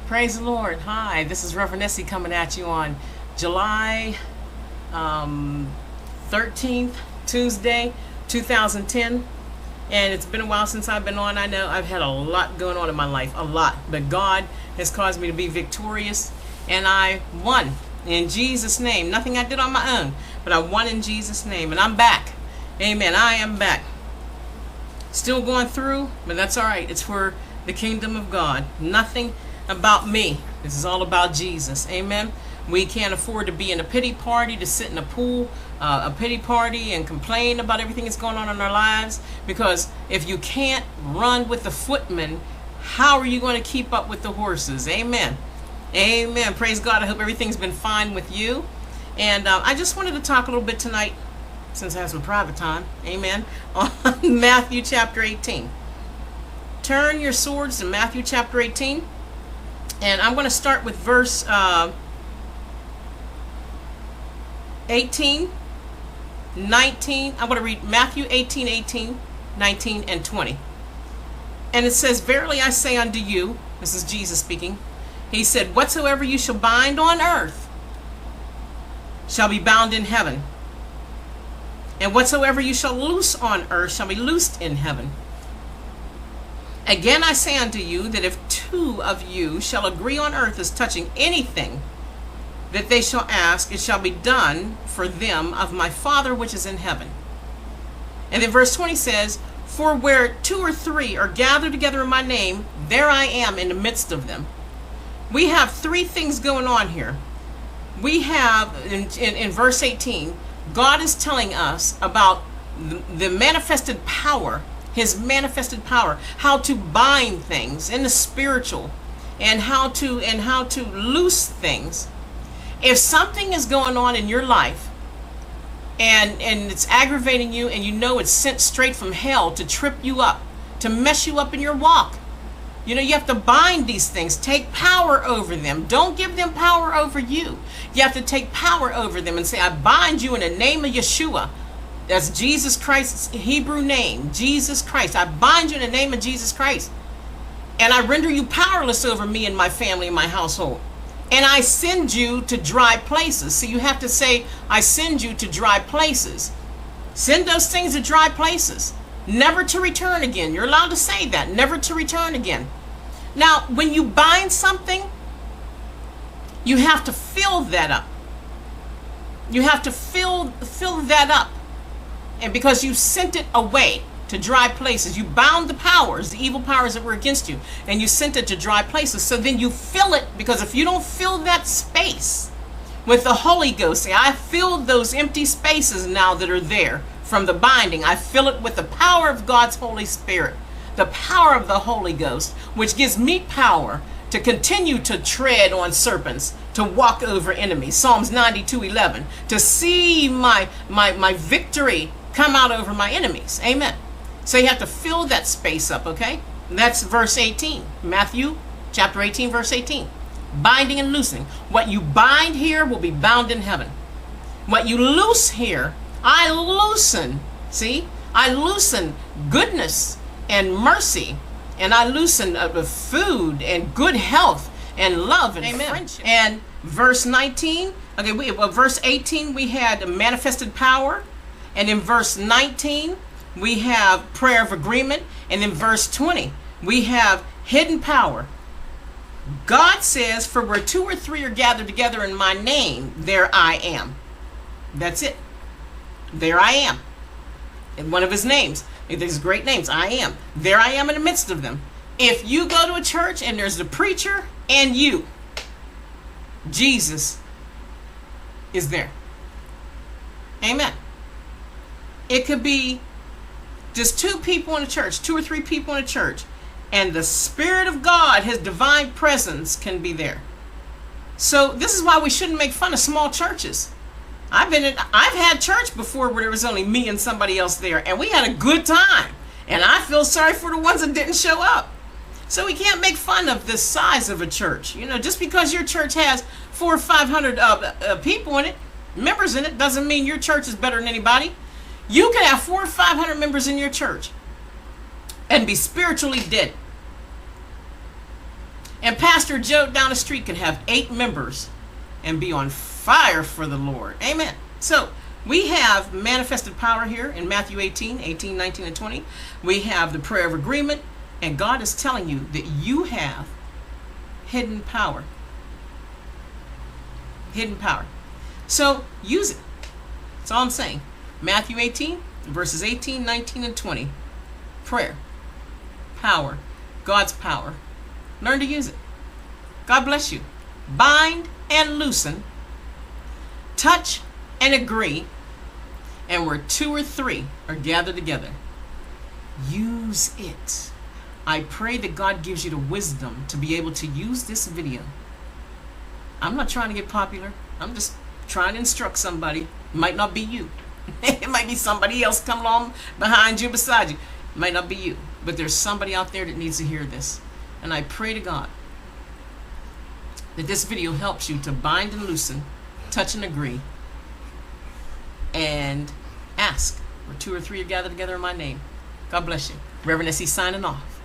Praise the Lord. Hi, this is RevEssie coming at you on July 13th, Tuesday, 2010. And it's been a while since I've been on. I know I've had a lot going on in my life, a lot. But God has caused me to be victorious, and I won in Jesus' name. Nothing I did on my own, but I won in Jesus' name. And I'm back. Amen. I am back. Still going through, but that's all right. It's for the kingdom of God. Nothing about me. This is all about Jesus. Amen. We can't afford to be in a pity party, to sit in a pool, a pity party, and complain about everything that's going on in our lives. Because if you can't run with the footmen, how are you going to keep up with the horses? Amen. Amen. Praise God. I hope everything's been fine with you. And I just wanted to talk a little bit tonight, since I have some private time, amen, on Matthew chapter 18. Turn your swords to Matthew chapter 18. And I'm going to start with verse 18, 19. I'm going to read Matthew 18, 18, 19, and 20. And it says, "Verily I say unto you," this is Jesus speaking, he said, "whatsoever you shall bind on earth shall be bound in heaven. And whatsoever you shall loose on earth shall be loosed in heaven. Again I say unto you, that if two of you shall agree on earth as touching anything that they shall ask, it shall be done for them of my Father which is in heaven." And then verse 20 says, "For where two or three are gathered together in my name, there I am in the midst of them." We have three things going on here. We have, in verse 18, God is telling us about the manifested power, his manifested power, how to bind things in the spiritual, and how to loose things. If something is going on in your life and it's aggravating you, and you know it's sent straight from hell to trip you up, to mess you up in your walk, you have to bind these things. Take power over them. Don't give them power over you. You have to take power over them and say, "I bind you in the name of Yeshua." That's Jesus Christ's Hebrew name, Jesus Christ. I bind you in the name of Jesus Christ. And I render you powerless over me and my family and my household. And I send you to dry places. So you have to say, "I send you to dry places." Send those things to dry places. Never to return again. You're allowed to say that. Never to return again. Now, when you bind something, you have to fill that up. You have to fill that up. And because you sent it away to dry places, you bound the powers, the evil powers that were against you, and you sent it to dry places. So then you fill it, because if you don't fill that space with the Holy Ghost, say, "I filled those empty spaces now that are there from the binding. I fill it with the power of God's Holy Spirit, the power of the Holy Ghost, which gives me power to continue to tread on serpents, to walk over enemies." Psalms 92:11, to see my victory come out over my enemies. Amen. So you have to fill that space up, okay? And that's verse 18. Matthew chapter 18, verse 18. Binding and loosing. What you bind here will be bound in heaven. What you loose here, I loosen. See? I loosen goodness and mercy. And I loosen food and good health and love and friendship. And verse 19, okay, verse 18, we had manifested power. And in verse 19, we have prayer of agreement. And in verse 20, we have hidden power. God says, "For where two or three are gathered together in my name, there I am." That's it. There I am. In one of his names. There's great names. I am. There I am in the midst of them. If you go to a church and there's the preacher and you, Jesus is there. Amen. It could be just two people in a church, two or three people in a church, and the Spirit of God, his divine presence, can be there. So this is why we shouldn't make fun of small churches. I've had church before where there was only me and somebody else there, and we had a good time. And I feel sorry for the ones that didn't show up. So we can't make fun of the size of a church. Just because your church has 400 or 500 people in it, members in it, doesn't mean your church is better than anybody. You can have 400 or 500 members in your church and be spiritually dead. And Pastor Joe down the street can have 8 members and be on fire for the Lord. Amen. So we have manifested power here in Matthew 18, 19, and 20. We have the prayer of agreement. And God is telling you that you have hidden power. Hidden power. So use it. That's all I'm saying. Matthew 18, verses 18, 19, and 20. Prayer. Power. God's power. Learn to use it. God bless you. Bind and loosen. Touch and agree. And where 2 or 3 are gathered together, use it. I pray that God gives you the wisdom to be able to use this video. I'm not trying to get popular. I'm just trying to instruct somebody. It might not be you. It might be somebody else come along behind you, beside you. It might not be you. But there's somebody out there that needs to hear this. And I pray to God that this video helps you to bind and loosen, touch and agree, and ask where 2 or 3 are gathered together in my name. God bless you. RevEssie signing off.